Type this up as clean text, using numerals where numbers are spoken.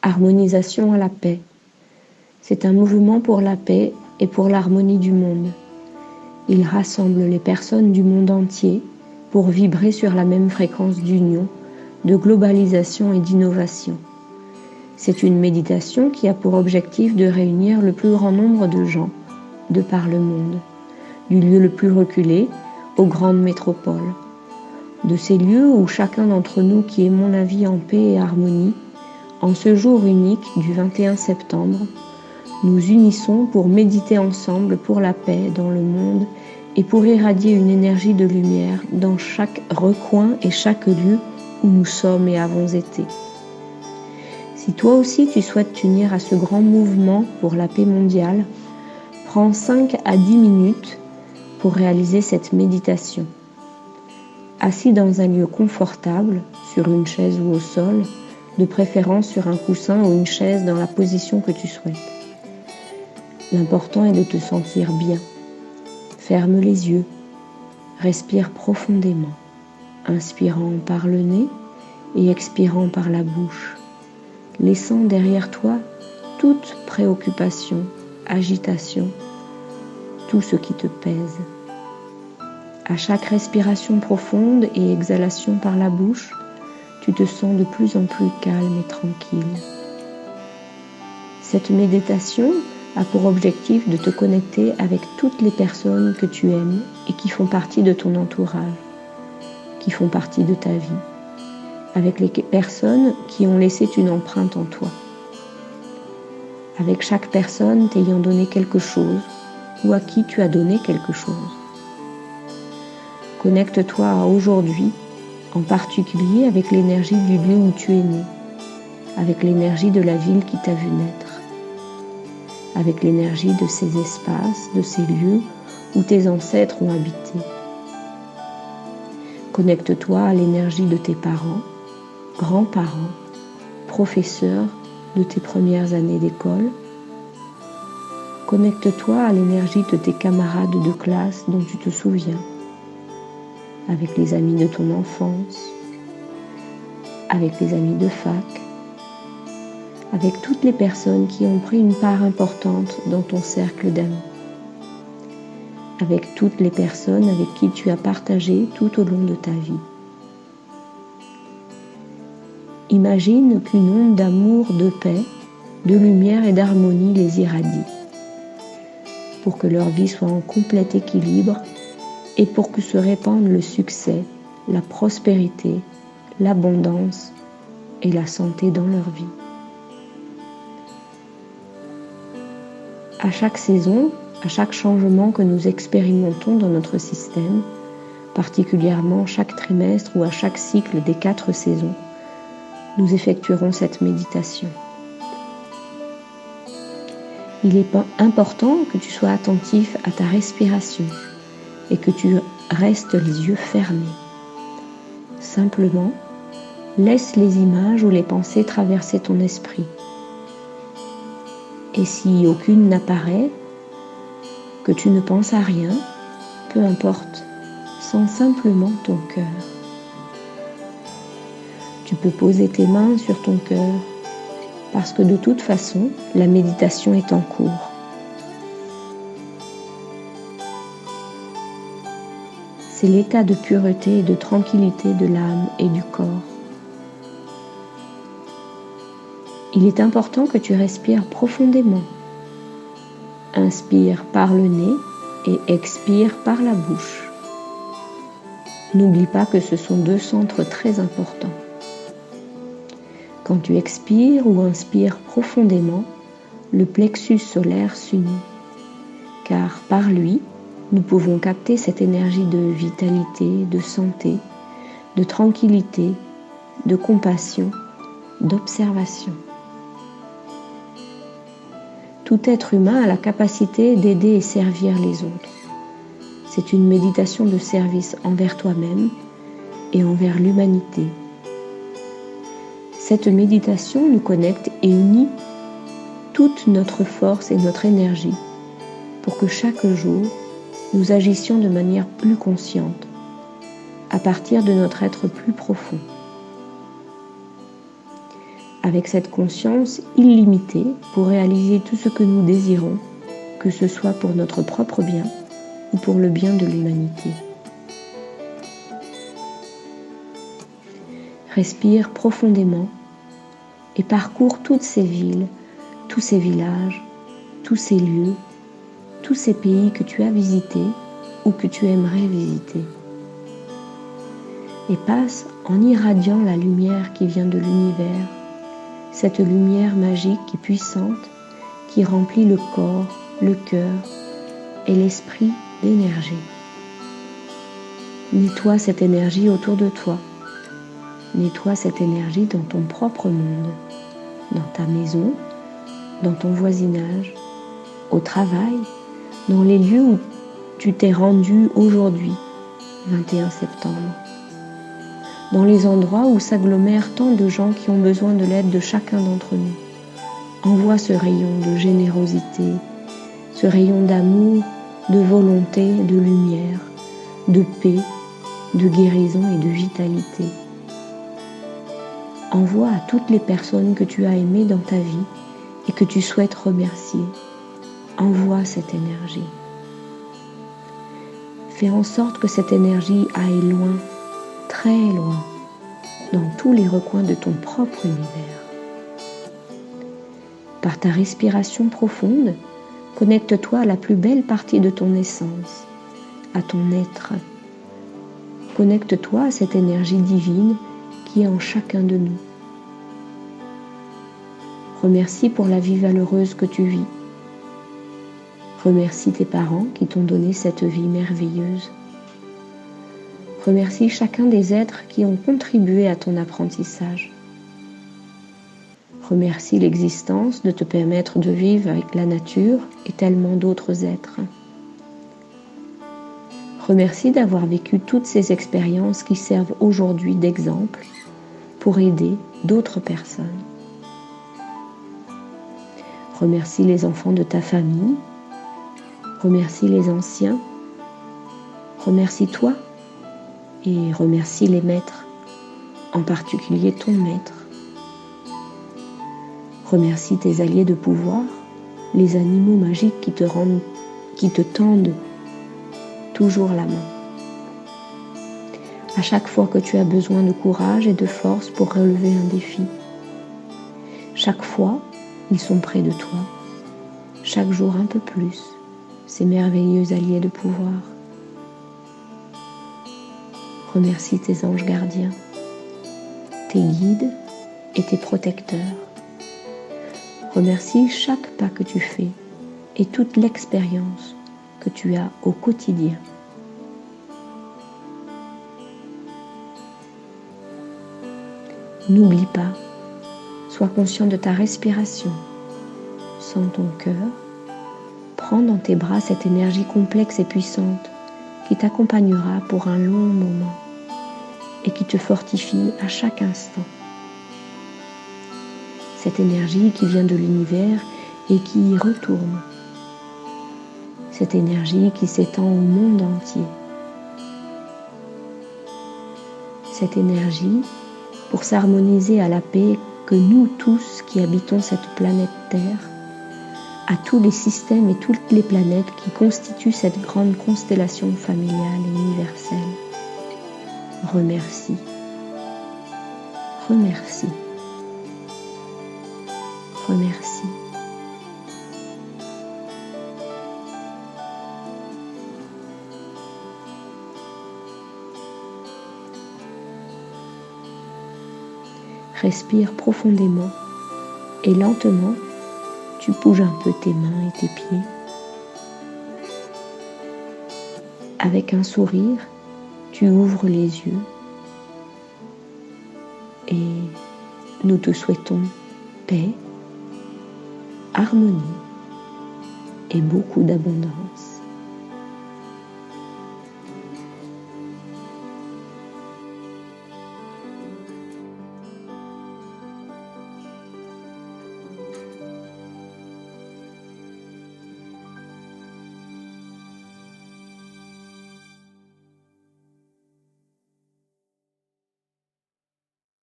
Harmonisation à la paix. C'est un mouvement pour la paix et pour l'harmonie du monde. Il rassemble les personnes du monde entier pour vibrer sur la même fréquence d'union, de globalisation et d'innovation. C'est une méditation qui a pour objectif de réunir le plus grand nombre de gens de par le monde, du lieu le plus reculé aux grandes métropoles, de ces lieux où chacun d'entre nous qui aimons la vie en paix et harmonie, en ce jour unique du 21 septembre, nous unissons pour méditer ensemble pour la paix dans le monde et pour irradier une énergie de lumière dans chaque recoin et chaque lieu où nous sommes et avons été. Si toi aussi tu souhaites t'unir à ce grand mouvement pour la paix mondiale, prends 5 à 10 minutes pour réaliser cette méditation. Assis dans un lieu confortable, sur une chaise ou au sol, de préférence sur un coussin ou une chaise dans la position que tu souhaites. L'important est de te sentir bien. Ferme les yeux, respire profondément, inspirant par le nez et expirant par la bouche, laissant derrière toi toute préoccupation, agitation, tout ce qui te pèse. À chaque respiration profonde et exhalation par la bouche, tu te sens de plus en plus calme et tranquille. Cette méditation a pour objectif de te connecter avec toutes les personnes que tu aimes et qui font partie de ton entourage, qui font partie de ta vie, avec les personnes qui ont laissé une empreinte en toi. Avec chaque personne t'ayant donné quelque chose ou à qui tu as donné quelque chose. Connecte-toi à aujourd'hui, en particulier avec l'énergie du lieu où tu es né, avec l'énergie de la ville qui t'a vu naître, avec l'énergie de ces espaces, de ces lieux où tes ancêtres ont habité. Connecte-toi à l'énergie de tes parents, grands-parents, professeurs de tes premières années d'école. Connecte-toi à l'énergie de tes camarades de classe dont tu te souviens, avec les amis de ton enfance, avec les amis de fac, avec toutes les personnes qui ont pris une part importante dans ton cercle d'amis, avec toutes les personnes avec qui tu as partagé tout au long de ta vie. Imagine qu'une onde d'amour, de paix, de lumière et d'harmonie les irradie, pour que leur vie soit en complet équilibre et pour que se répandent le succès, la prospérité, l'abondance et la santé dans leur vie. À chaque saison, à chaque changement que nous expérimentons dans notre système, particulièrement chaque trimestre ou à chaque cycle des 4 saisons, nous effectuerons cette méditation. Il est important que tu sois attentif à ta respiration et que tu restes les yeux fermés. Simplement, laisse les images ou les pensées traverser ton esprit. Et si aucune n'apparaît, que tu ne penses à rien, peu importe, sens simplement ton cœur. Tu peux poser tes mains sur ton cœur, parce que de toute façon, la méditation est en cours. C'est l'état de pureté et de tranquillité de l'âme et du corps. Il est important que tu respires profondément. Inspire par le nez et expire par la bouche. N'oublie pas que ce sont 2 centres très importants. Quand tu expires ou inspires profondément, le plexus solaire s'unit, car par lui, nous pouvons capter cette énergie de vitalité, de santé, de tranquillité, de compassion, d'observation. Tout être humain a la capacité d'aider et servir les autres. C'est une méditation de service envers toi-même et envers l'humanité. Cette méditation nous connecte et unit toute notre force et notre énergie pour que chaque jour, nous agissions de manière plus consciente, à partir de notre être plus profond. avec cette conscience illimitée pour réaliser tout ce que nous désirons, que ce soit pour notre propre bien ou pour le bien de l'humanité. Respire profondément et parcours toutes ces villes, tous ces villages, tous ces lieux, tous ces pays que tu as visités ou que tu aimerais visiter. Et passe en irradiant la lumière qui vient de l'univers, cette lumière magique et puissante qui remplit le corps, le cœur et l'esprit d'énergie. Nettoie cette énergie autour de toi. Nettoie cette énergie dans ton propre monde, dans ta maison, dans ton voisinage, au travail, dans les lieux où tu t'es rendu aujourd'hui, 21 septembre. Dans les endroits où s'agglomèrent tant de gens qui ont besoin de l'aide de chacun d'entre nous. Envoie ce rayon de générosité, ce rayon d'amour, de volonté, de lumière, de paix, de guérison et de vitalité. Envoie à toutes les personnes que tu as aimées dans ta vie et que tu souhaites remercier. Envoie cette énergie. Fais en sorte que cette énergie aille loin, très loin, dans tous les recoins de ton propre univers. Par ta respiration profonde, connecte-toi à la plus belle partie de ton essence, à ton être. Connecte-toi à cette énergie divine qui est en chacun de nous. Remercie pour la vie valeureuse que tu vis. Remercie tes parents qui t'ont donné cette vie merveilleuse. Remercie chacun des êtres qui ont contribué à ton apprentissage. Remercie l'existence de te permettre de vivre avec la nature et tellement d'autres êtres. Remercie d'avoir vécu toutes ces expériences qui servent aujourd'hui d'exemple pour aider d'autres personnes. Remercie les enfants de ta famille. Remercie les anciens. Remercie-toi et remercie les maîtres, en particulier ton maître. Remercie tes alliés de pouvoir, les animaux magiques qui te tendent toujours la main. À chaque fois que tu as besoin de courage et de force pour relever un défi, chaque fois, ils sont près de toi, chaque jour un peu plus, ces merveilleux alliés de pouvoir. Remercie tes anges gardiens, tes guides et tes protecteurs. Remercie chaque pas que tu fais et toute l'expérience que tu as au quotidien. N'oublie pas, sois conscient de ta respiration. Sens ton cœur. Prends dans tes bras cette énergie complexe et puissante qui t'accompagnera pour un long moment et qui te fortifie à chaque instant. Cette énergie qui vient de l'univers et qui y retourne. Cette énergie qui s'étend au monde entier. Cette énergie pour s'harmoniser à la paix que nous tous qui habitons cette planète Terre, à tous les systèmes et toutes les planètes qui constituent cette grande constellation familiale et universelle. Remercie. Remercie. Remercie. Respire profondément et lentement, tu bouges un peu tes mains et tes pieds. Avec un sourire, tu ouvres les yeux et nous te souhaitons paix, harmonie et beaucoup d'abondance.